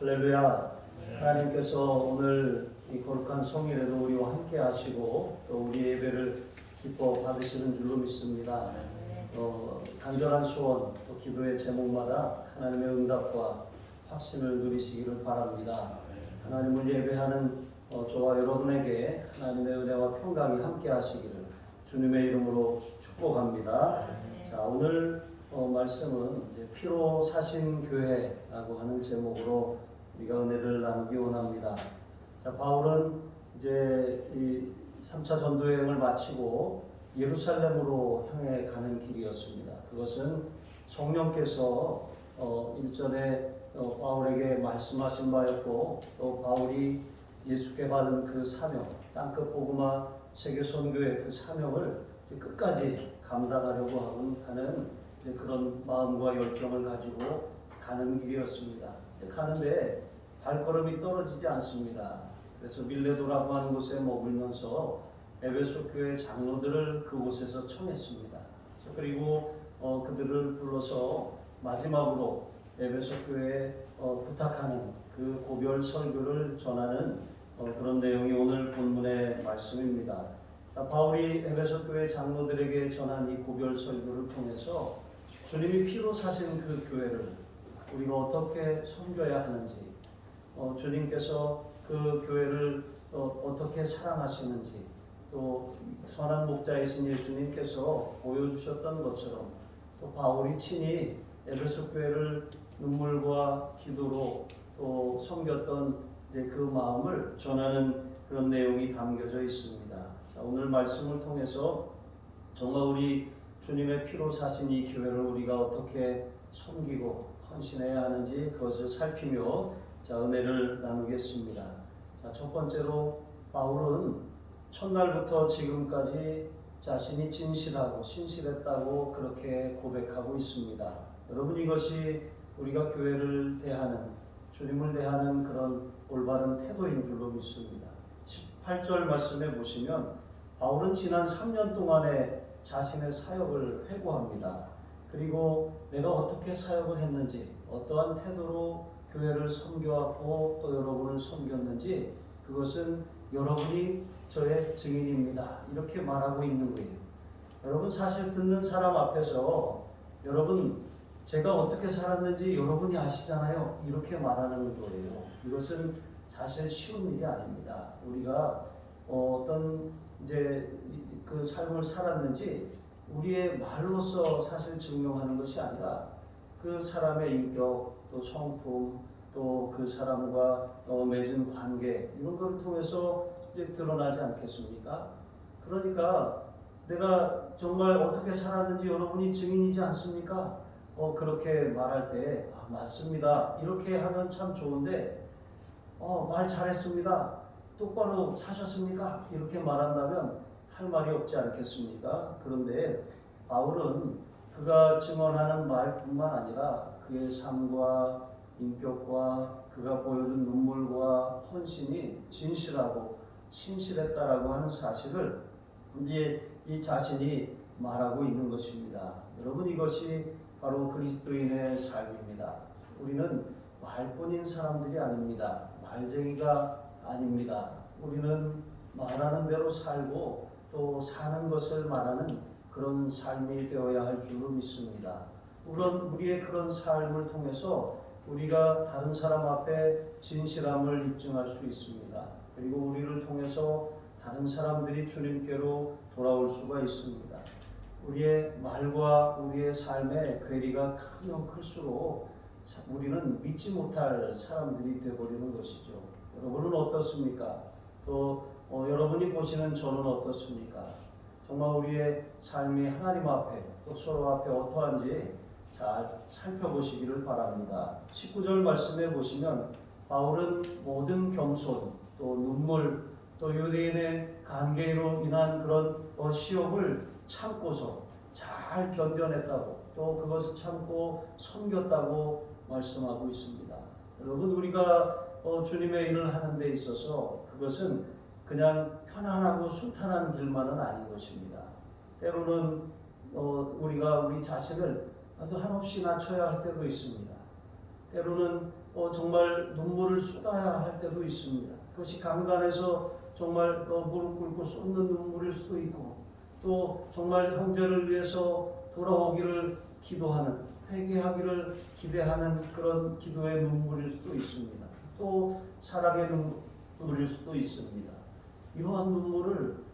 할렐루야. 하나님께서 오늘 이 거룩한 성일에도 우리와 함께 하시고 또 우리 예배를 기뻐 받으시는 줄로 믿습니다. 간절한 소원 또 기도의 제목마다 하나님의 응답과 확신을 누리시기를 바랍니다. 하나님을 예배하는 저와 여러분에게 하나님의 은혜와 평강이 함께 하시기를 주님의 이름으로 축복합니다. 자, 오늘 말씀은 이제 피로 사신 교회라고 하는 제목으로 우리가 은혜를 나누기 원합니다. 자, 바울은 이제 이 3차 전도 여행을 마치고 예루살렘으로 향해 가는 길이었습니다. 그것은 성령께서 일전에 바울에게 말씀하신 바였고, 또 바울이 예수께 받은 그 사명, 땅끝 복음화 세계 선교의 그 사명을 끝까지 감당하려고 하는 그런 마음과 열정을 가지고 가는 길이었습니다. 가는데 발걸음이 떨어지지 않습니다. 그래서 밀레도라고 하는 곳에 머물면서 에베소 교회 장로들을 그곳에서 청했습니다. 그리고 그들을 불러서 마지막으로 에베소 교회에 부탁하는 그 고별 설교를 전하는 그런 내용이 오늘 본문의 말씀입니다. 바울이 에베소 교회 장로들에게 전한 이 고별 설교를 통해서 주님이 피로 사신 그 교회를 우리가 어떻게 섬겨야 하는지, 주님께서 그 교회를 어떻게 사랑하시는지, 또 선한 목자이신 예수님께서 보여주셨던 것처럼 또 바울이 친히 에베소 교회를 눈물과 기도로 또 섬겼던 그 마음을 전하는 그런 내용이 담겨져 있습니다. 자, 오늘 말씀을 통해서 정말 우리 주님의 피로 사신 이 교회를 우리가 어떻게 섬기고 헌신해야 하는지 그것을 살피며 자, 은혜를 나누겠습니다. 자, 첫 번째로 바울은 첫날부터 지금까지 자신이 진실하고 신실했다고 그렇게 고백하고 있습니다. 여러분, 이것이 우리가 교회를 대하는, 주님을 대하는 그런 올바른 태도인 줄로 믿습니다. 18절 말씀에 보시면 바울은 지난 3년 동안의 자신의 사역을 회고합니다. 그리고 내가 어떻게 사역을 했는지, 어떠한 태도로 교회를 섬겨왔고 또 여러분을 섬겼는지 그것은 여러분이 저의 증인입니다. 이렇게 말하고 있는 거예요. 여러분, 사실 듣는 사람 앞에서 여러분 제가 어떻게 살았는지 여러분이 아시잖아요. 이렇게 말하는 거예요. 이것은 사실 쉬운 일이 아닙니다. 우리가 어떤 이제 그 삶을 살았는지 우리의 말로서 사실 증명하는 것이 아니라 그 사람의 인격, 또 성품, 또 그 사람과 맺은 관계, 이런 것을 통해서 이제 드러나지 않겠습니까? 그러니까 내가 정말 어떻게 살았는지 여러분이 증인이지 않습니까? 그렇게 말할 때 맞습니다. 이렇게 하면 참 좋은데 말 잘했습니다. 똑바로 사셨습니까? 이렇게 말한다면 할 말이 없지 않겠습니까? 그런데 바울은 그가 증언하는 말뿐만 아니라 그의 삶과 인격과 그가 보여준 눈물과 헌신이 진실하고 신실했다라고 하는 사실을 이제 이 자신이 말하고 있는 것입니다. 여러분, 이것이 바로 그리스도인의 삶입니다. 우리는 말뿐인 사람들이 아닙니다. 말쟁이가 아닙니다. 우리는 말하는 대로 살고 또 사는 것을 말하는 그런 삶이 되어야 할 줄로 믿습니다. 물론 우리의 그런 삶을 통해서 우리가 다른 사람 앞에 진실함을 입증할 수 있습니다. 그리고 우리를 통해서 다른 사람들이 주님께로 돌아올 수가 있습니다. 우리의 말과 우리의 삶의 괴리가 크면 클수록 우리는 믿지 못할 사람들이 되어버리는 것이죠. 여러분은 어떻습니까? 또 여러분이 보시는 저는 어떻습니까? 정말 우리의 삶이 하나님 앞에 또 서로 앞에 어떠한지 잘 살펴보시기를 바랍니다. 19절 말씀에 보시면 바울은 모든 겸손, 또 눈물, 또 유대인의 관계로 인한 그런 시험을 참고서 잘 견뎌냈다고, 또 그것을 참고 섬겼다고 말씀하고 있습니다. 여러분, 우리가 주님의 일을 하는 데 있어서 그것은 그냥 편안하고 순탄한 길만은 아닌 것입니다. 때로는 우리가 우리 자신을 아주 한없이 낮춰야 할 때도 있습니다. 때로는 정말 눈물을 쏟아야 할 때도 있습니다. 그것이 강단에서 정말 무릎 꿇고 쏟는 눈물일 수도 있고, 또 정말 형제를 위해서 돌아오기를 기도하는, 회개하기를 기대하는 그런 기도의 눈물일 수도 있습니다. 또 사랑의 눈물일 수도 있습니다. 이러한 눈물을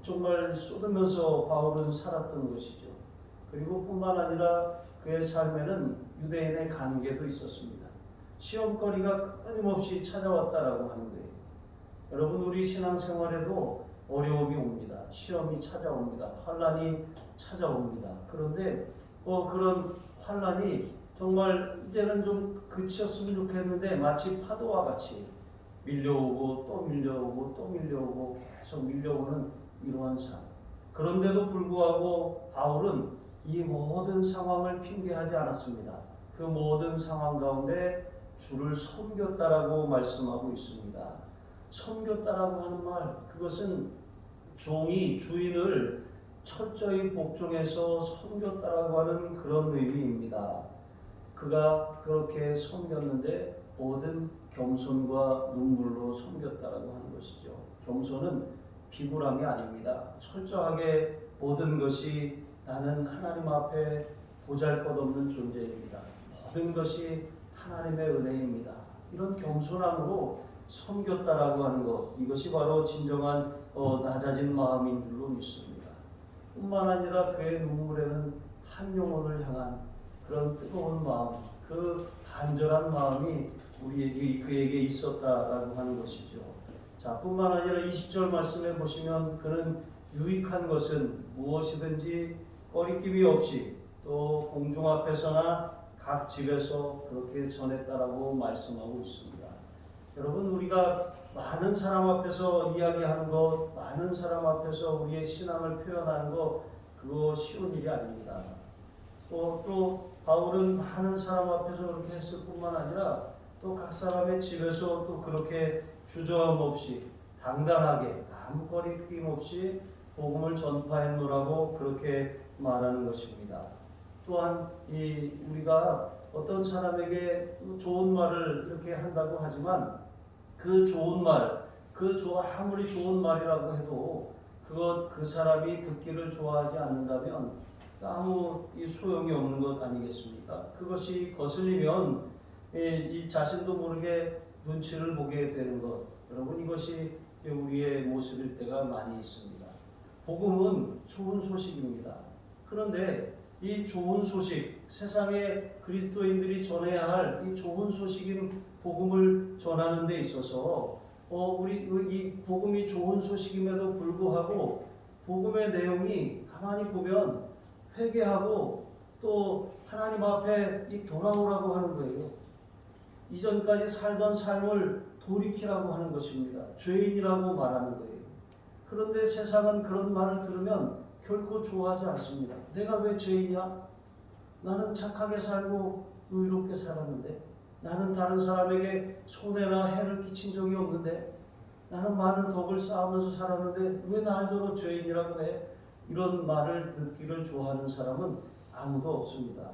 정말 쏟으면서 바울은 살았던 것이죠. 그리고 뿐만 아니라 그의 삶에는 유대인의 관계도 있었습니다. 시험거리가 끊임없이 찾아왔다라고 하는 거예요. 여러분, 우리 신앙생활에도 어려움이 옵니다. 시험이 찾아옵니다. 환난이 찾아옵니다. 그런데 그런 환난이 정말 이제는 좀 그쳤으면 좋겠는데 마치 파도와 같이 밀려오고 또 밀려오고 또 밀려오고 계속 밀려오는 이러한 삶. 그런데도 불구하고 바울은 이 모든 상황을 핑계하지 않았습니다. 그 모든 상황 가운데 주를 섬겼다라고 말씀하고 있습니다. 섬겼다라고 하는 말, 그것은 종이 주인을 철저히 복종해서 섬겼다라고 하는 그런 의미입니다. 그가 그렇게 섬겼는데 모든 겸손과 눈물로 섬겼다라고 하는 것이죠. 겸손은 비굴함이 아닙니다. 철저하게 모든 것이 나는 하나님 앞에 보잘것없는 존재입니다. 모든 것이 하나님의 은혜입니다. 이런 겸손함으로 섬겼다라고 하는 것, 이것이 바로 진정한 낮아진 마음인 줄로 믿습니다. 뿐만 아니라 그의 눈물에는 한 영혼을 향한 그런 뜨거운 마음, 그 간절한 마음이 그에게 있었다라고 하는 것이죠. 자, 뿐만 아니라 20절 말씀에 보시면 그는 유익한 것은 무엇이든지 꺼리낌이 없이 또 공중 앞에서나 각 집에서 그렇게 전했다라고 말씀하고 있습니다. 여러분, 우리가 많은 사람 앞에서 이야기하는 것, 많은 사람 앞에서 우리의 신앙을 표현하는 것, 그거 쉬운 일이 아닙니다. 또 바울은 많은 사람 앞에서 그렇게 했을 뿐만 아니라 또 각 사람의 집에서 또 그렇게 주저함 없이 당당하게 아무 거리낌 없이 복음을 전파했노라고 그렇게 말하는 것입니다. 또한 우리가 어떤 사람에게 좋은 말을 이렇게 한다고 하지만 그 좋은 말, 아무리 좋은 말이라고 해도 그 사람이 듣기를 좋아하지 않는다면 아무 소용이 없는 것 아니겠습니까? 그것이 거슬리면 이 자신도 모르게 눈치를 보게 되는 것, 여러분, 이것이 우리의 모습일 때가 많이 있습니다. 복음은 좋은 소식입니다. 그런데 이 좋은 소식, 세상에 그리스도인들이 전해야 할 이 좋은 소식인 복음을 전하는 데 있어서 이 복음이 좋은 소식임에도 불구하고 복음의 내용이 가만히 보면 회개하고 또 하나님 앞에 돌아오라고 하는 거예요. 이전까지 살던 삶을 돌이키라고 하는 것입니다. 죄인이라고 말하는 거예요. 그런데 세상은 그런 말을 들으면 결코 좋아하지 않습니다. 내가 왜 죄인이야? 나는 착하게 살고 의롭게 살았는데, 나는 다른 사람에게 손해나 해를 끼친 적이 없는데, 나는 많은 덕을 쌓으면서 살았는데 왜 날더러 죄인이라고 해? 이런 말을 듣기를 좋아하는 사람은 아무도 없습니다.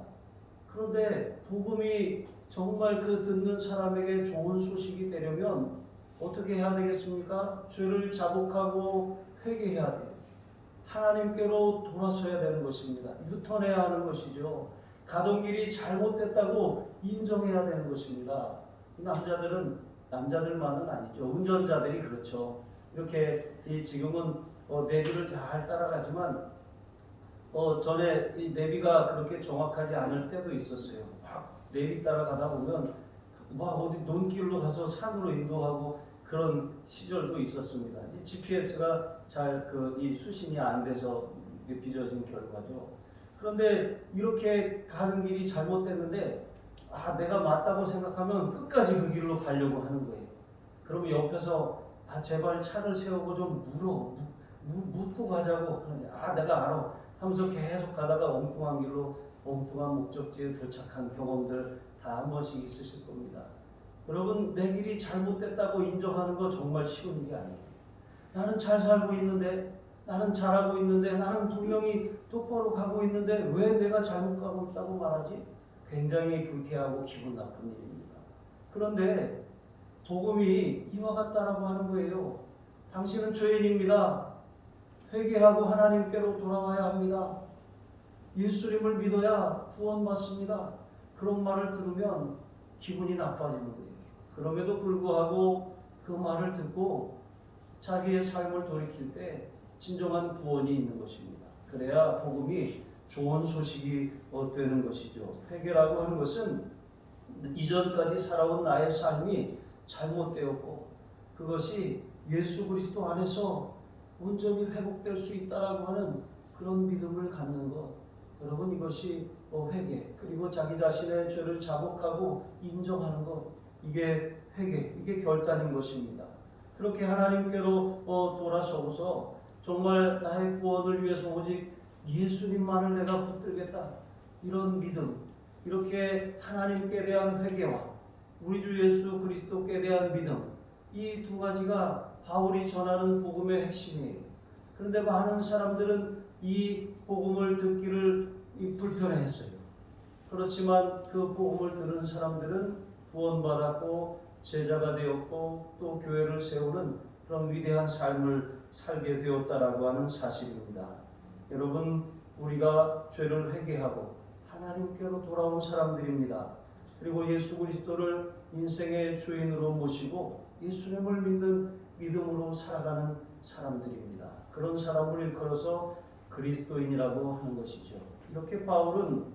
그런데 복음이 정말 그 듣는 사람에게 좋은 소식이 되려면 어떻게 해야 되겠습니까? 죄를 자복하고 회개해야 돼요. 하나님께로 돌아서야 되는 것입니다. 유턴해야 하는 것이죠. 가던 길이 잘못됐다고 인정해야 되는 것입니다. 남자들만은 아니죠. 운전자들이 그렇죠. 이렇게 지금은 내비를 잘 따라가지만 전에 이 내비가 그렇게 정확하지 않을 때도 있었어요. 막 내비 따라가다 보면 막 어디 논길로 가서 산으로 인도하고 그런 시절도 있었습니다. GPS가 잘 이 수신이 안 돼서 빚어진 결과죠. 그런데 이렇게 가는 길이 잘못됐는데 내가 맞다고 생각하면 끝까지 그 길로 가려고 하는 거예요. 그러면 옆에서 제발 차를 세우고 좀 묻고 가자고 하는데 내가 알아 하면서 계속 가다가 엉뚱한 길로 엉뚱한 목적지에 도착한 경험들 다 한 번씩 있으실 겁니다. 여러분, 내 길이 잘못됐다고 인정하는 거 정말 쉬운 일이 아니에요. 나는 잘 살고 있는데, 나는 잘하고 있는데, 나는 분명히 똑바로 가고 있는데 왜 내가 잘못 가고 있다고 말하지? 굉장히 불쾌하고 기분 나쁜 일입니다. 그런데 복음이 이와 같다라고 하는 거예요. 당신은 죄인입니다. 회개하고 하나님께로 돌아와야 합니다. 예수님을 믿어야 구원받습니다. 그런 말을 들으면 기분이 나빠지는 거예요. 그럼에도 불구하고 그 말을 듣고 자기의 삶을 돌이킬 때 진정한 구원이 있는 것입니다. 그래야 복음이 좋은 소식이 되는 것이죠. 회개라고 하는 것은 이전까지 살아온 나의 삶이 잘못되었고 그것이 예수 그리스도 안에서 온전히 회복될 수 있다라고 하는 그런 믿음을 갖는 것. 여러분, 이것이 회개, 그리고 자기 자신의 죄를 자복하고 인정하는 것, 이게 회개, 이게 결단인 것입니다. 그렇게 하나님께로 돌아서고서 정말 나의 구원을 위해서 오직 예수님만을 내가 붙들겠다, 이런 믿음, 이렇게 하나님께 대한 회개와 우리 주 예수 그리스도께 대한 믿음, 이 두 가지가 바울이 전하는 복음의 핵심이에요. 그런데 많은 사람들은 이 복음을 듣기를 불편해했어요. 그렇지만 그 복음을 들은 사람들은 구원받았고 제자가 되었고 또 교회를 세우는 그런 위대한 삶을 살게 되었다라고 하는 사실입니다. 여러분, 우리가 죄를 회개하고 하나님께로 돌아온 사람들입니다. 그리고 예수 그리스도를 인생의 주인으로 모시고 예수님을 믿는 믿음으로 살아가는 사람들입니다. 그런 사람을 일컬어서 그리스도인이라고 하는 것이죠. 이렇게 바울은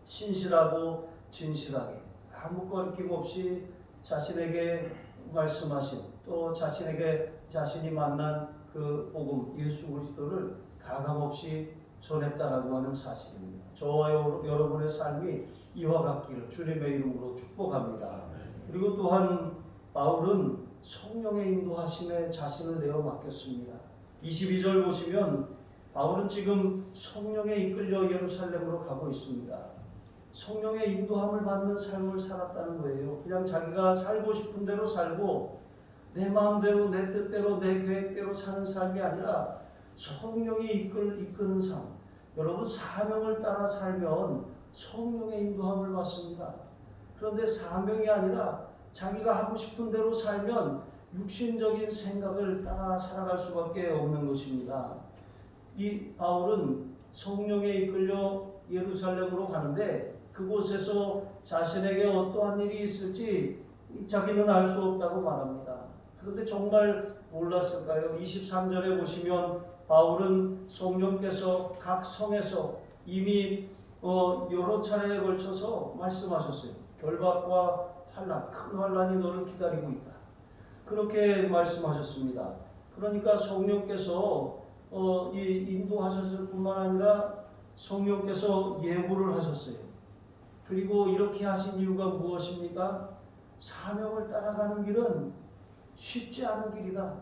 신실하고 진실하게 아무 거리낌 없이 자신에게 말씀하신, 또 자신이 만난 그 복음 예수 그리스도를 가감없이 전했다라고 하는 사실입니다. 저와 여러분의 삶이 이와 같기를 주님의 이름으로 축복합니다. 그리고 또한 바울은 성령의 인도하심에 자신을 내어 맡겼습니다. 22절 보시면 바울은 지금 성령에 이끌려 예루살렘으로 가고 있습니다. 성령의 인도함을 받는 삶을 살았다는 거예요. 그냥 자기가 살고 싶은 대로 살고 내 마음대로, 내 뜻대로, 내 계획대로 사는 삶이 아니라 성령이 이끄는 삶. 여러분, 사명을 따라 살면 성령의 인도함을 받습니다. 그런데 사명이 아니라 자기가 하고 싶은 대로 살면 육신적인 생각을 따라 살아갈 수밖에 없는 것입니다. 이 바울은 성령에 이끌려 예루살렘으로 가는데 그곳에서 자신에게 어떠한 일이 있을지 자기는 알 수 없다고 말합니다. 그런데 정말 몰랐을까요? 23절에 보시면 바울은 성령께서 각 성에서 이미 여러 차례에 걸쳐서 말씀하셨어요. 결박과 환난, 큰 환난이 너를 기다리고 있다. 그렇게 말씀하셨습니다. 그러니까 성령께서 인도하셨을 뿐만 아니라 성령께서 예고를 하셨어요. 그리고 이렇게 하신 이유가 무엇입니까? 사명을 따라가는 길은 쉽지 않은 길이다.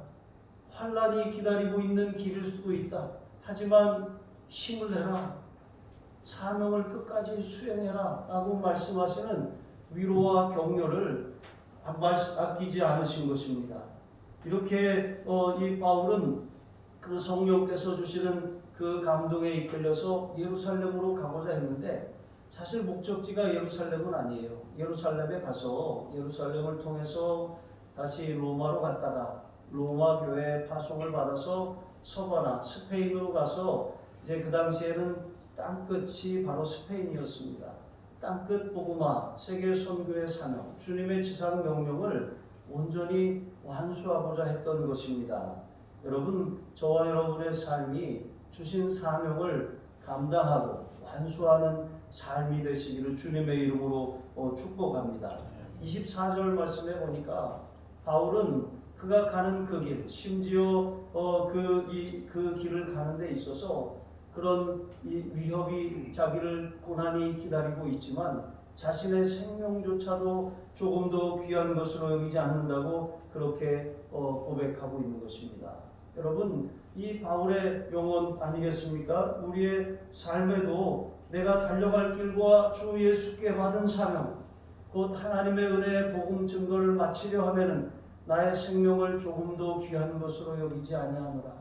환난이 기다리고 있는 길일 수도 있다. 하지만 힘을 내라. 사명을 끝까지 수행해라. 라고 말씀하시는 위로와 격려를 아끼지 않으신 것입니다. 이렇게 이 바울은 그 성령께서 주시는 그 감동에 이끌려서 예루살렘으로 가고자 했는데 사실 목적지가 예루살렘은 아니에요. 예루살렘에 가서 예루살렘을 통해서 다시 로마로 갔다가 로마 교회에 파송을 받아서 서바나 스페인으로 가서 이제 그 당시에는 땅끝이 바로 스페인이었습니다. 땅끝 복음화, 세계 선교의 사명, 주님의 지상 명령을 온전히 완수하고자 했던 것입니다. 여러분, 저와 여러분의 삶이 주신 사명을 감당하고 완수하는 삶이 되시기를 주님의 이름으로 축복합니다. 24절 말씀에 보니까 바울은 그가 가는 그 길, 심지어 그 길을 가는 데 있어서 그런 위협이 자기를 고난이 기다리고 있지만 자신의 생명조차도 조금 더 귀한 것으로 여기지 않는다고 그렇게 고백하고 있는 것입니다. 여러분, 이 바울의 명언 아니겠습니까? 우리의 삶에도 내가 달려갈 길과 주 예수께 받은 사명, 곧 하나님의 은혜의 복음 증거를 마치려 하면은 나의 생명을 조금 더 귀한 것으로 여기지 아니하노라.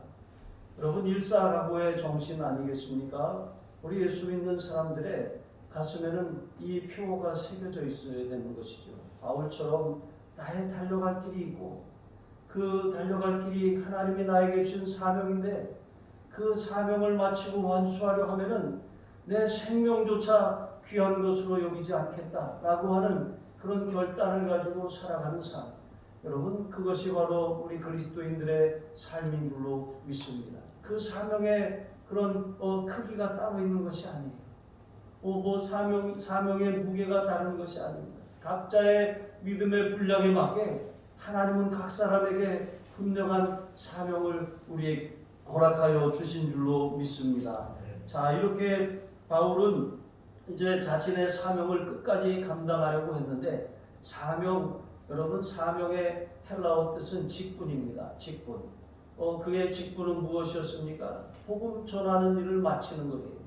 여러분, 일사각오의 정신 아니겠습니까? 우리 예수 믿는 사람들의 가슴에는 이 표가 새겨져 있어야 되는 것이죠. 바울처럼 나의 달려갈 길이 있고 그 달려갈 길이 하나님이 나에게 주신 사명인데 그 사명을 마치고 완수하려 하면은 내 생명조차 귀한 것으로 여기지 않겠다라고 하는 그런 결단을 가지고 살아가는 삶. 여러분, 그것이 바로 우리 그리스도인들의 삶인 줄로 믿습니다. 그 사명의 그런 크기가 따로 있는 것이 아니에요. 사명의 무게가 다른 것이 아닙니다. 각자의 믿음의 분량에 맞게 하나님은 각 사람에게 분명한 사명을 우리에게 허락하여 주신 줄로 믿습니다. 자, 이렇게 바울은 이제 자신의 사명을 끝까지 감당하려고 했는데 사명, 여러분 사명의 헬라어 뜻은 직분입니다. 직분. 그의 직분은 무엇이었습니까? 복음 전하는 일을 마치는 거예요.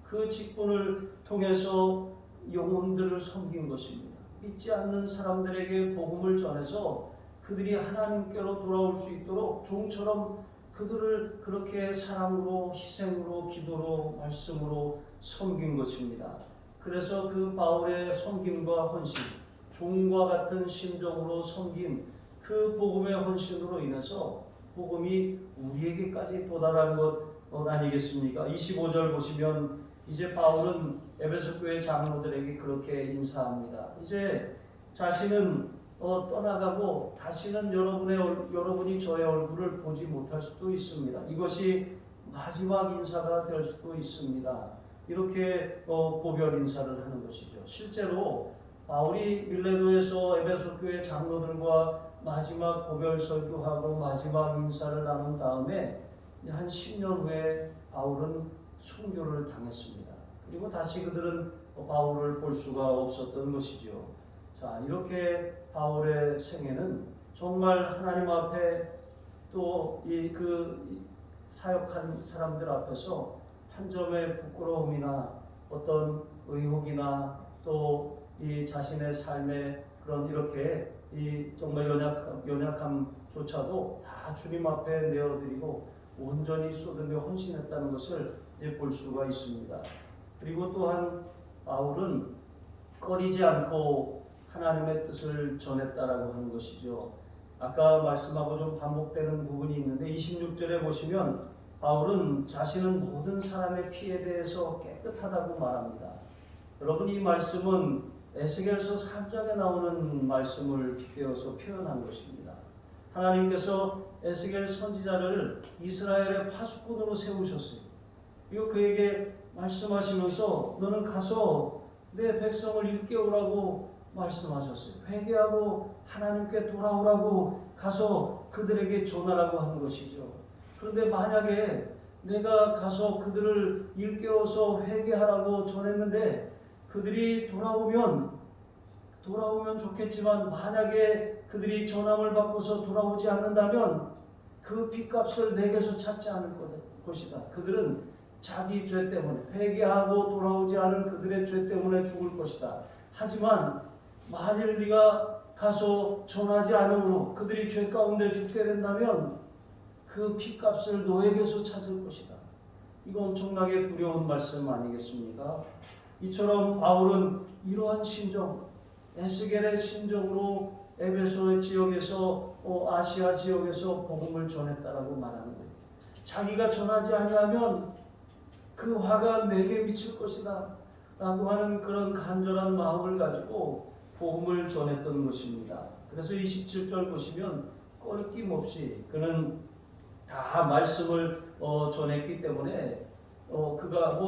그 직분을 통해서 영혼들을 섬긴 것입니다. 믿지 않는 사람들에게 복음을 전해서 그들이 하나님께로 돌아올 수 있도록 종처럼 그들을 그렇게 사랑으로, 희생으로, 기도로, 말씀으로 섬긴 것입니다. 그래서 그 바울의 섬김과 헌신, 종과 같은 심정으로 섬긴 그 복음의 헌신으로 인해서 복음이 우리에게까지 도달한 것 아니겠습니까? 25절 보시면 이제 바울은 에베소 교회 장로들에게 그렇게 인사합니다. 이제 자신은 떠나가고 다시는 여러분이 저의 얼굴을 보지 못할 수도 있습니다. 이것이 마지막 인사가 될 수도 있습니다. 이렇게 고별 인사를 하는 것이죠. 실제로 바울이 밀레도에서 에베소 교회 장로들과 마지막 고별 설교하고 마지막 인사를 나눈 다음에 한 10년 후에 바울은 순교를 당했습니다. 그리고 다시 그들은 바울을 볼 수가 없었던 것이죠. 자, 이렇게 바울의 생애는 정말 하나님 앞에 또 그 사역한 사람들 앞에서 한 점의 부끄러움이나 어떤 의혹이나 또 이 자신의 삶의 그런 이렇게 이 정말 연약함조차도 다 주님 앞에 내어드리고 온전히 쏟으며 헌신했다는 것을 볼 수가 있습니다. 그리고 또한 바울은 꺼리지 않고 하나님의 뜻을 전했다라고 하는 것이죠. 아까 말씀하고 좀 반복되는 부분이 있는데 26절에 보시면 바울은 자신은 모든 사람의 피에 대해서 깨끗하다고 말합니다. 여러분, 이 말씀은 에스겔서 3장에 나오는 말씀을 빗대어서 표현한 것입니다. 하나님께서 에스겔 선지자를 이스라엘의 파수꾼으로 세우셨어요. 그리고 그에게 말씀하시면서 너는 가서 내 백성을 일깨우라고 말씀하셨어요. 회개하고 하나님께 돌아오라고 가서 그들에게 전하라고 하는 것이죠. 그런데 만약에 내가 가서 그들을 일깨워서 회개하라고 전했는데 그들이 돌아오면 좋겠지만 만약에 그들이 전함을 받고서 돌아오지 않는다면 그 핏값을 내게서 찾지 않을 것이다. 그들은 자기 죄 때문에 회개하고 돌아오지 않은 그들의 죄 때문에 죽을 것이다. 하지만 만일 네가 가서 전하지 않으므로 그들이 죄 가운데 죽게 된다면 그 핏값을 너에게서 찾을 것이다. 이거 엄청나게 두려운 말씀 아니겠습니까? 이처럼 바울은 이러한 심정, 에스겔의 심정으로 에베소 지역에서 아시아 지역에서 복음을 전했다라고 말하는 거예요. 자기가 전하지 아니하면 그 화가 내게 미칠 것이다 라고 하는 그런 간절한 마음을 가지고 복음을 전했던 것입니다. 그래서 27절 보시면 꺼리낌 없이 그는 다 말씀을 전했기 때문에 그가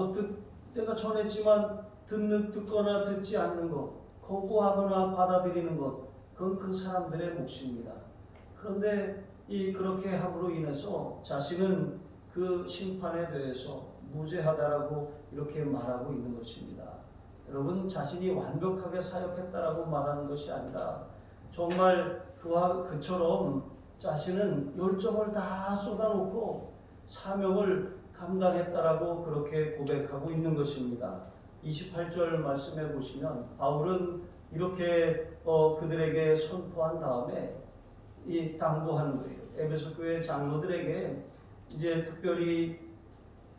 내가 전했지만 듣거나 듣지 않는 것, 거부하거나 받아들이는 것, 그건 그 사람들의 몫입니다. 그런데 그렇게 함으로 인해서 자신은 그 심판에 대해서 무죄하다라고 이렇게 말하고 있는 것입니다. 여러분, 자신이 완벽하게 사역했다라고 말하는 것이 아니라 정말 그처럼 자신은 열정을 다 쏟아놓고 사명을 감당했다라고 그렇게 고백하고 있는 것입니다. 28절 말씀해 보시면 바울은 이렇게 그들에게 선포한 다음에 당부하는 거예요. 에베소 교회 장로들에게 이제 특별히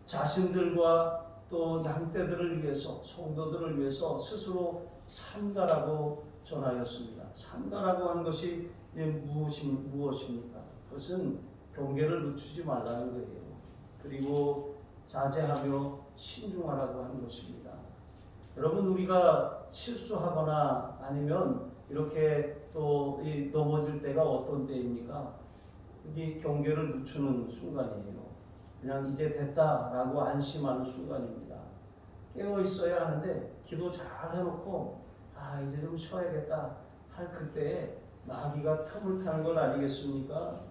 자신들과 또 양떼들을 위해서 성도들을 위해서 스스로 산다라고 전하였습니다. 산다라고 하는 것이 무엇입니까? 그것은 경계를 늦추지 말라는 거예요. 그리고 자제하며 신중하라고 하는 것입니다. 여러분, 우리가 실수하거나 아니면 이렇게 또 넘어질 때가 어떤 때입니까? 이 경계를 늦추는 순간이에요. 그냥 이제 됐다라고 안심하는 순간입니다. 깨어 있어야 하는데 기도 잘 해놓고 이제 좀 쉬어야겠다 할 그때에 마귀가 틈을 타는 것 아니겠습니까?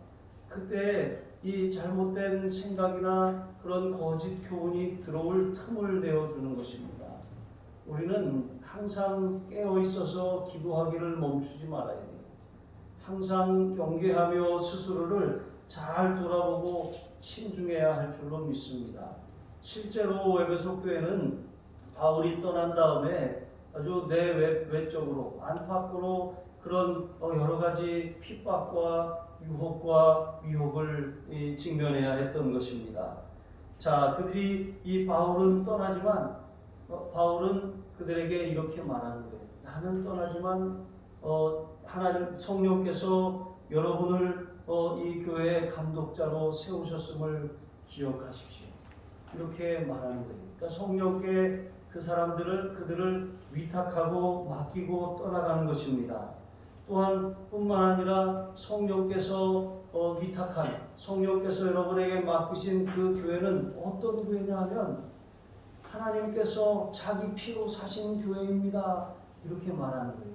그때 이 잘못된 생각이나 그런 거짓 교훈이 들어올 틈을 내어주는 것입니다. 우리는 항상 깨어 있어서 기도하기를 멈추지 말아야 돼요. 항상 경계하며 스스로를 잘 돌아보고 신중해야 할 줄로 믿습니다. 실제로 에베소 교회는 바울이 떠난 다음에 아주 내외적으로 안팎으로 그런 여러 가지 핍박과 유혹과 위협을 직면해야 했던 것입니다. 자, 그들이 이 바울은 떠나지만 바울은 그들에게 이렇게 말하는 거예요. 나는 떠나지만 하나님 성령께서 여러분을 이 교회의 감독자로 세우셨음을 기억하십시오. 이렇게 말하는 거예요. 그러니까 성령께 그들을 위탁하고 맡기고 떠나가는 것입니다. 또한 뿐만 아니라 성령께서 위탁한 성령께서 여러분에게 맡기신 그 교회는 어떤 교회냐 하면 하나님께서 자기 피로 사신 교회입니다. 이렇게 말하는 거예요.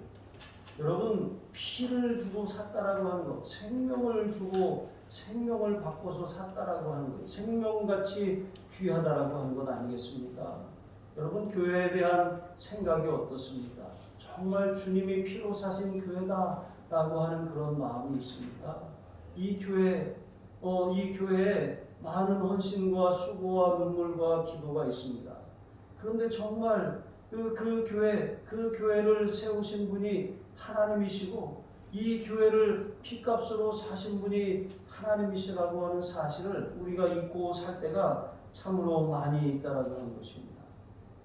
여러분, 피를 주고 샀다라고 하는 것, 생명을 주고 생명을 바꿔서 샀다라고 하는 것, 생명같이 귀하다라고 하는 것 아니겠습니까? 여러분, 교회에 대한 생각이 어떻습니까? 정말 주님이 피로 사신 교회다라고 하는 그런 마음이 있습니까? 이 교회에 많은 헌신과 수고와 눈물과 기도가 있습니다. 그런데 정말 그 교회를 세우신 분이 하나님이시고 이 교회를 피값으로 사신 분이 하나님이시라고 하는 사실을 우리가 잊고 살 때가 참으로 많이 있다라고 하는 것입니다.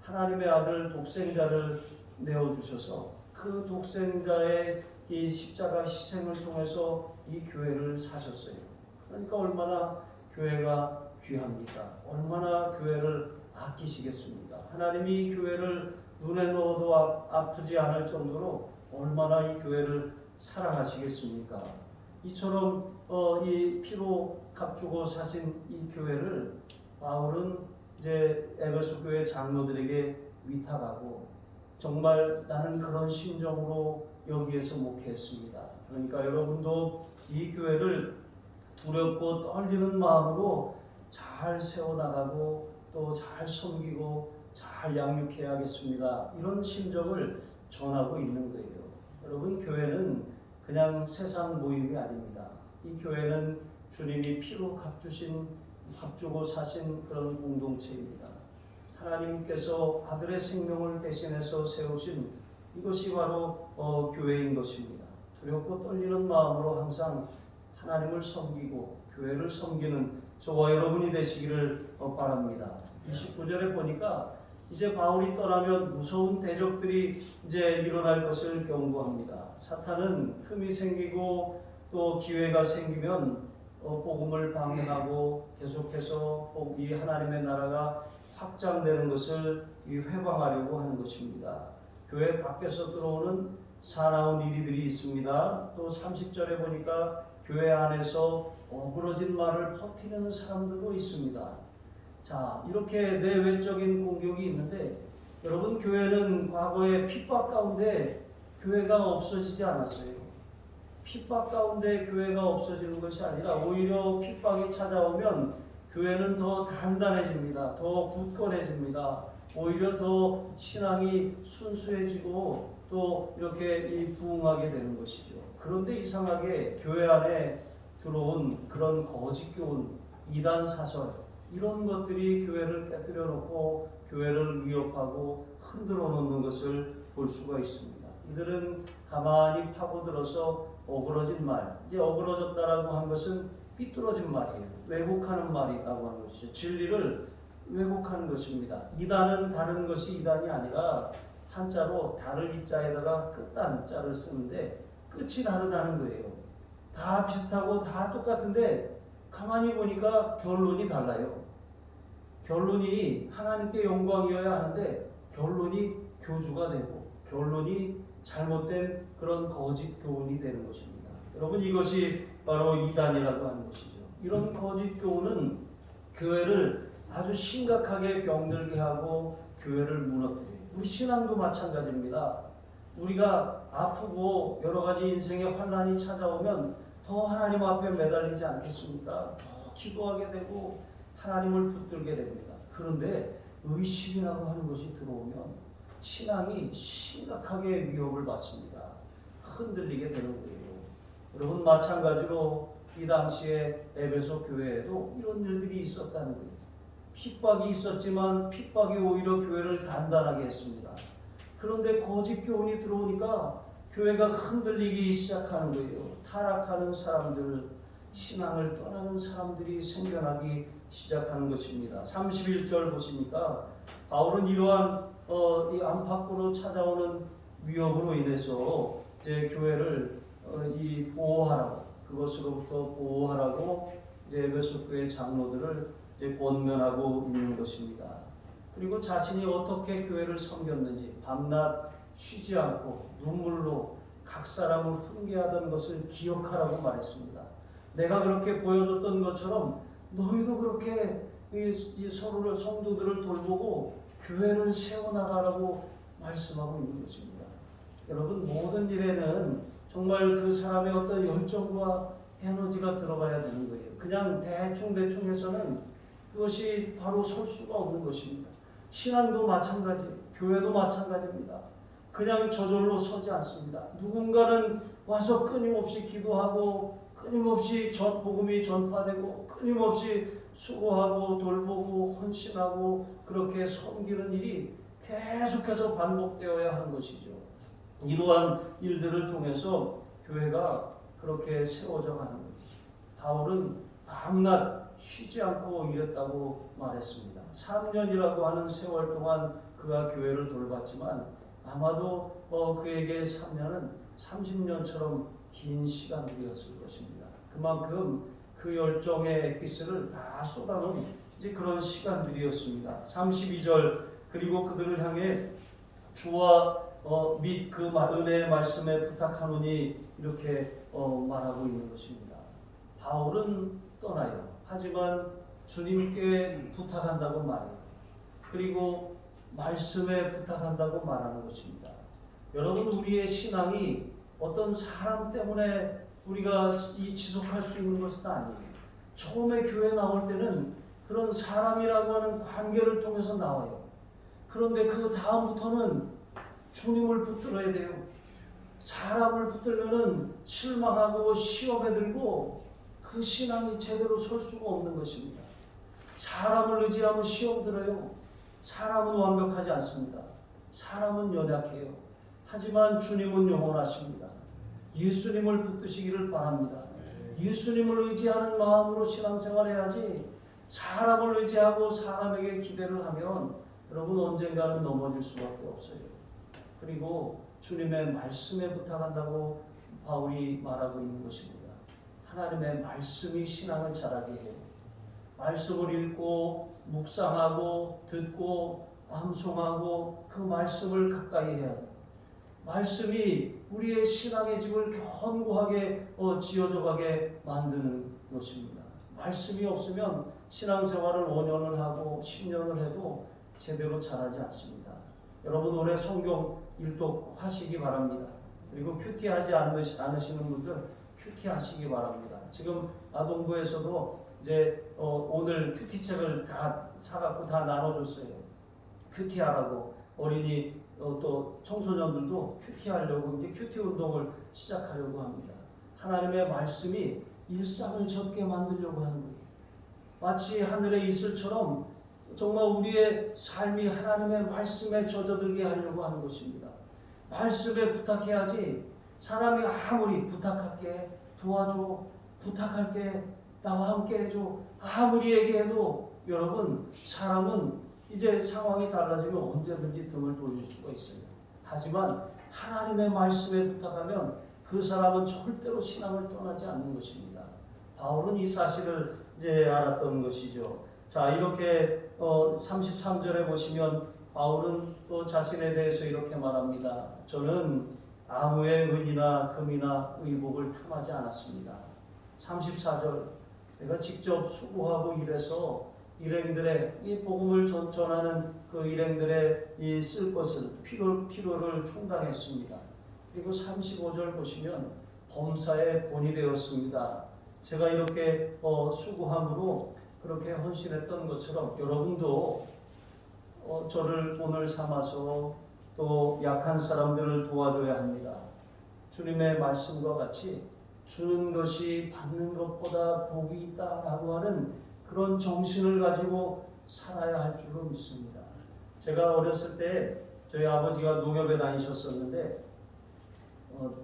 하나님의 아들 독생자를 내어주셔서 그 독생자의 이 십자가 희생을 통해서 이 교회를 사셨어요. 그러니까 얼마나 교회가 귀합니까? 얼마나 교회를 아끼시겠습니까? 하나님이 이 교회를 눈에 넣어도 아프지 않을 정도로 얼마나 이 교회를 사랑하시겠습니까? 이처럼 이 피로 값주고 사신 이 교회를 바울은 이제 에베소 교회 장로들에게 위탁하고 정말 나는 그런 심정으로 여기에서 목회했습니다. 그러니까 여러분도 이 교회를 두렵고 떨리는 마음으로 잘 세워나가고 또 잘 섬기고 잘 양육해야겠습니다. 이런 심정을 전하고 있는 거예요. 여러분, 교회는 그냥 세상 모임이 아닙니다. 이 교회는 주님이 피로 값주고 사신 그런 공동체입니다. 하나님께서 아들의 생명을 대신해서 세우신 이것이 바로 교회인 것입니다. 두렵고 떨리는 마음으로 항상 하나님을 섬기고 교회를 섬기는 저와 여러분이 되시기를 바랍니다. 29절에 보니까 이제 바울이 떠나면 무서운 대적들이 이제 일어날 것을 경고합니다. 사탄은 틈이 생기고 또 기회가 생기면 복음을 방해하고 계속해서 이 하나님의 나라가 확장되는 것을 회방하려고 하는 것입니다. 교회 밖에서 들어오는 사나운 이리들이 있습니다. 또 30절에 보니까 교회 안에서 어그러진 말을 퍼뜨리는 사람들도 있습니다. 자, 이렇게 내외적인 공격이 있는데 여러분, 교회는 과거에 핍박 가운데 교회가 없어지지 않았어요. 핍박 가운데 교회가 없어지는 것이 아니라 오히려 핍박이 찾아오면 교회는 더 단단해집니다. 더 굳건해집니다. 오히려 더 신앙이 순수해지고 또 이렇게 부흥하게 되는 것이죠. 그런데 이상하게 교회 안에 들어온 그런 거짓 교훈, 이단 사설 이런 것들이 교회를 깨뜨려 놓고 교회를 위협하고 흔들어 놓는 것을 볼 수가 있습니다. 이들은 가만히 파고들어서 어그러진 말, 이제 어그러졌다라고 한 것은 삐뚤어진 말이에요. 왜곡하는 말이라고 하는 것이죠. 진리를 왜곡하는 것입니다. 이단은 다른 것이 이단이 아니라 한자로 다를 이자에다가 끝단 자를 쓰는데 끝이 다르다는 거예요. 다 비슷하고 다 똑같은데 가만히 보니까 결론이 달라요. 결론이 하나님께 영광이어야 하는데 결론이 교주가 되고 결론이 잘못된 그런 거짓 교훈이 되는 것입니다. 여러분, 이것이 바로 이단이라고 하는 것이죠. 이런 거짓 교훈은 교회를 아주 심각하게 병들게 하고 교회를 무너뜨려요. 우리 신앙도 마찬가지입니다. 우리가 아프고 여러 가지 인생의 환난이 찾아오면 더 하나님 앞에 매달리지 않겠습니까? 더 기도하게 되고 하나님을 붙들게 됩니다. 그런데 의심이라고 하는 것이 들어오면 신앙이 심각하게 위협을 받습니다. 흔들리게 되는 거예요. 여러분, 마찬가지로 이 당시에 에베소 교회에도 이런 일들이 있었다는 거예요. 핍박이 있었지만 핍박이 오히려 교회를 단단하게 했습니다. 그런데 거짓 교훈이 들어오니까 교회가 흔들리기 시작하는 거예요. 타락하는 사람들, 신앙을 떠나는 사람들이 생겨나기 시작하는 것입니다. 31절 보시니까 바울은 이러한 이 안팎으로 찾아오는 위협으로 인해서 이제 교회를 이 보호하라고, 그것으로부터 보호하라고 이제 에베소 교회 장로들을 이제 권면하고 있는 것입니다. 그리고 자신이 어떻게 교회를 섬겼는지 밤낮 쉬지 않고 눈물로 각 사람을 훈계하던 것을 기억하라고 말했습니다. 내가 그렇게 보여줬던 것처럼 너희도 그렇게 이 서로를, 성도들을 돌보고 교회를 세워나가라고 말씀하고 있는 것입니다. 여러분, 모든 일에는 정말 그 사람의 어떤 열정과 에너지가 들어가야 되는 거예요. 그냥 대충 해서는 그것이 바로 설 수가 없는 것입니다. 신앙도 마찬가지, 교회도 마찬가지입니다. 그냥 저절로 서지 않습니다. 누군가는 와서 끊임없이 기도하고 끊임없이 복음이 전파되고 끊임없이 수고하고 돌보고 헌신하고 그렇게 섬기는 일이 계속해서 반복되어야 하는 것이죠. 이러한 일들을 통해서 교회가 그렇게 세워져 가는 거예요. 바울은 밤낮 쉬지 않고 일했다고 말했습니다. 3년이라고 하는 세월 동안 그가 교회를 돌봤지만 아마도 그에게 3년은 30년처럼 긴 시간들이었을 것입니다. 그만큼 그 열정의 엑기스를 다 쏟아놓은 이제 그런 시간들이었습니다. 32절, 그리고 그들을 향해 주와 및 그 은혜의 말씀에 부탁하노니 이렇게 말하고 있는 것입니다. 바울은 떠나요. 하지만 주님께 부탁한다고 말해요. 그리고 말씀에 부탁한다고 말하는 것입니다. 여러분, 우리의 신앙이 어떤 사람 때문에 우리가 지속할 수 있는 것은 아니에요. 처음에 교회 나올 때는 그런 사람이라고 하는 관계를 통해서 나와요. 그런데 그 다음부터는 주님을 붙들어야 돼요. 사람을 붙들면은 실망하고 시험에 들고 그 신앙이 제대로 설 수가 없는 것입니다. 사람을 의지하면 시험 들어요. 사람은 완벽하지 않습니다. 사람은 연약해요. 하지만 주님은 영원하십니다. 예수님을 붙드시기를 바랍니다. 예수님을 의지하는 마음으로 신앙생활해야지 사람을 의지하고 사람에게 기대를 하면 여러분 언젠가는 넘어질 수밖에 없어요. 그리고 주님의 말씀에 부탁한다고 바울이 말하고 있는 것입니다. 하나님의 말씀이 신앙을 자라게 해요. 말씀을 읽고 묵상하고 듣고 암송하고 그 말씀을 가까이 해야 돼요. 말씀이 우리의 신앙의 집을 견고하게 지어져가게 만드는 것입니다. 말씀이 없으면 신앙생활을 5년을 하고 10년을 해도 제대로 자라지 않습니다. 여러분, 올해 성경 일독하시기 바랍니다. 그리고 큐티하지 않으시는 분들 큐티하시기 바랍니다. 지금 아동부에서도 이제 오늘 큐티책을 다 사갖고 다 나눠줬어요. 큐티하라고. 어린이 또 청소년들도 큐티하려고 이제 큐티 운동을 시작하려고 합니다. 하나님의 말씀이 일상을 젖게 만들려고 하는 거예요. 마치 하늘의 이슬처럼 정말 우리의 삶이 하나님의 말씀에 젖어들게 하려고 하는 것입니다. 말씀에 부탁해야지 사람이 아무리 부탁할게, 도와줘, 부탁할게, 나와 함께 해줘, 아무리 얘기해도 여러분, 사람은 이제 상황이 달라지면 언제든지 등을 돌릴 수가 있어요. 하지만 하나님의 말씀에 부탁하면 그 사람은 절대로 신앙을 떠나지 않는 것입니다. 바울은 이 사실을 이제 알았던 것이죠. 자, 이렇게 33절에 보시면 바울은 또 자신에 대해서 이렇게 말합니다. 저는 아무의 은이나 금이나 의복을 탐하지 않았습니다. 34절, 내가 직접 수고하고 일해서 일행들의 이 복음을 전하는 그 일행들의 이 쓸 것을 필요를 충당했습니다. 그리고 35절 보시면 범사의 본이 되었습니다. 제가 이렇게 수고함으로 그렇게 헌신했던 것처럼 여러분도 저를 본을 삼아서 또 약한 사람들을 도와줘야 합니다. 주님의 말씀과 같이 주는 것이 받는 것보다 복이 있다라고 하는 그런 정신을 가지고 살아야 할 줄로 믿습니다. 제가 어렸을 때 저희 아버지가 농협에 다니셨었는데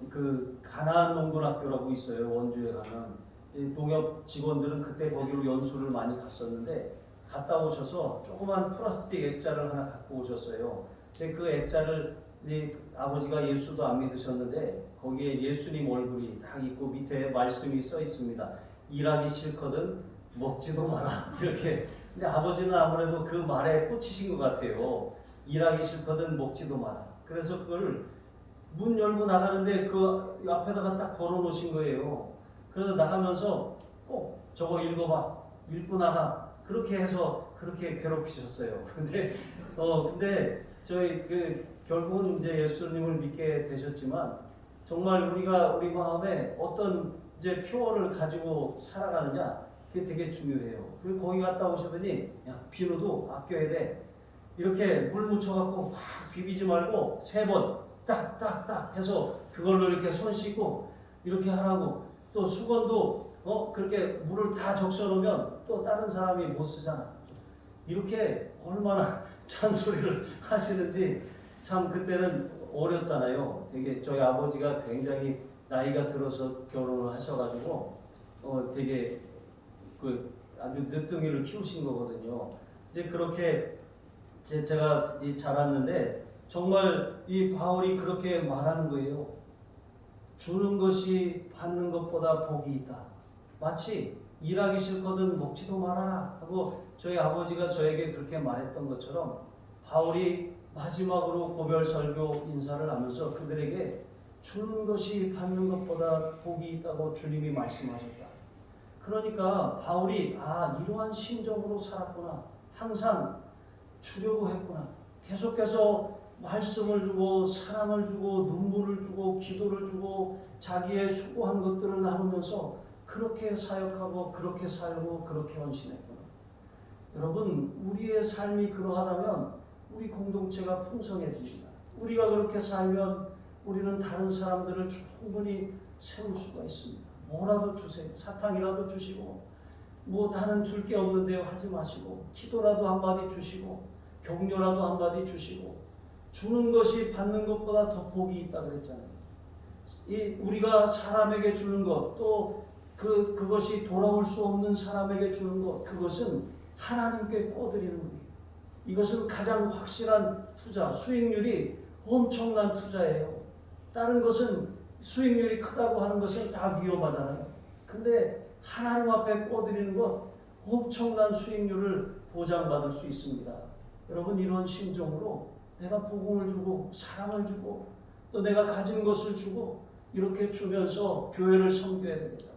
그 가나안 농군학교라고 있어요. 원주에 가면 농협 직원들은 그때 거기로 연수를 많이 갔었는데 갔다 오셔서 조그만 플라스틱 액자를 하나 갖고 오셨어요. 근데 그 액자를 아버지가 예수도 안 믿으셨는데 거기에 예수님 얼굴이 딱 있고 밑에 말씀이 써 있습니다. 일하기 싫거든 먹지도 마라. 이렇게. 근데 아버지는 아무래도 그 말에 꽂히신 것 같아요. 일하기 싫거든 먹지도 마라. 그래서 그걸 문 열고 나가는데 그 앞에다가 딱 걸어 놓으신 거예요. 그래서 나가면서 꼭 저거 읽어봐. 읽고 나가. 그렇게 해서 그렇게 괴롭히셨어요. 근데 저희 결국은 이제 예수님을 믿게 되셨지만 정말 우리가 우리 마음에 어떤 이제 표어를 가지고 살아가느냐 그게 되게 중요해요. 그리고 거기 갔다 오시더니 야 비누도 아껴야 돼. 이렇게 물 묻혀갖고 막 비비지 말고 3번 딱딱딱 해서 그걸로 이렇게 손 씻고 이렇게 하라고. 또 수건도 그렇게 물을 다 적셔놓으면 또 다른 사람이 못 쓰잖아. 이렇게 얼마나 잔소리를 하시는지 참 그때는 어렸잖아요. 되게 저희 아버지가 굉장히 나이가 들어서 결혼을 하셔가지고 되게 아주 늦둥이를 키우신 거거든요. 이제 그렇게 제가 자랐는데 정말 이 바울이 그렇게 말하는 거예요. 주는 것이 받는 것보다 복이 있다. 마치 일하기 싫거든 먹지도 말아라 하고 저희 아버지가 저에게 그렇게 말했던 것처럼 바울이 마지막으로 고별 설교 인사를 하면서 그들에게 주는 것이 받는 것보다 복이 있다고 주님이 말씀하셨다. 그러니까 바울이 이러한 심정으로 살았구나. 항상 주려고 했구나. 계속해서 말씀을 주고 사랑을 주고 눈물을 주고 기도를 주고 자기의 수고한 것들을 나누면서 그렇게 사역하고 그렇게 살고 그렇게 헌신했구나. 여러분 우리의 삶이 그러하다면 우리 공동체가 풍성해집니다. 우리가 그렇게 살면 우리는 다른 사람들을 충분히 세울 수가 있습니다. 뭐라도 주세요. 사탕이라도 주시고 뭐 나는 줄 게 없는데요 하지 마시고 기도라도 한마디 주시고 격려라도 한마디 주시고 주는 것이 받는 것보다 더 복이 있다 그랬잖아요. 우리가 사람에게 주는 것 또 그것이 돌아올 수 없는 사람에게 주는 것 그것은 하나님께 꿔드리는 거예요. 이것은 가장 확실한 투자, 수익률이 엄청난 투자예요. 다른 것은 수익률이 크다고 하는 것은 다 위험하잖아요. 근데 하나님 앞에 꿔드리는 것 엄청난 수익률을 보장받을 수 있습니다. 여러분 이런 심정으로 내가 복음을 주고 사랑을 주고 또 내가 가진 것을 주고 이렇게 주면서 교회를 섬겨야 되겠다.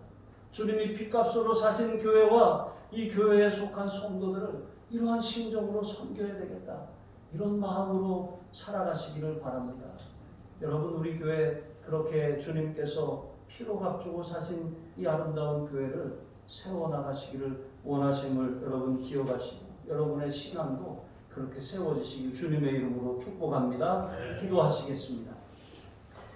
주님이 핏값으로 사신 교회와 이 교회에 속한 성도들을 이러한 심정으로 섬겨야 되겠다. 이런 마음으로 살아가시기를 바랍니다. 여러분 우리 교회 그렇게 주님께서 피로 값주고 사신 이 아름다운 교회를 세워나가시기를 원하심을 여러분 기억하시고 여러분의 신앙도 그렇게 세워지시길 주님의 이름으로 축복합니다. 기도하시겠습니다.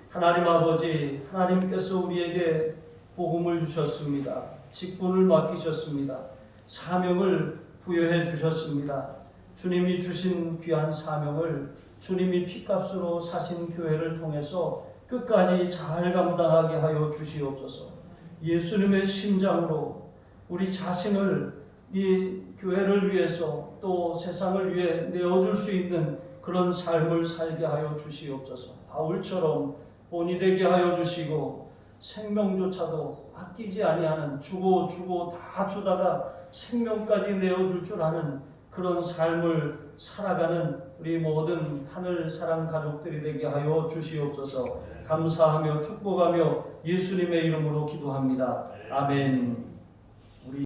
하나님 아버지, 하나님께서 우리에게 복음을 주셨습니다. 직분을 맡기셨습니다. 사명을 부여해 주셨습니다. 주님이 주신 귀한 사명을 주님이 핏값으로 사신 교회를 통해서 끝까지 잘 감당하게 하여 주시옵소서. 예수님의 심장으로 우리 자신을 이 교회를 위해서 또 세상을 위해 내어줄 수 있는 그런 삶을 살게 하여 주시옵소서. 바울처럼 본이 되게 하여 주시고 생명조차도 아끼지 아니하는 주고 다 주다가 생명까지 내어줄 줄 아는 그런 삶을 살아가는 우리 모든 하늘 사랑 가족들이 되게 하여 주시옵소서. 감사하며 축복하며 예수님의 이름으로 기도합니다. 아멘.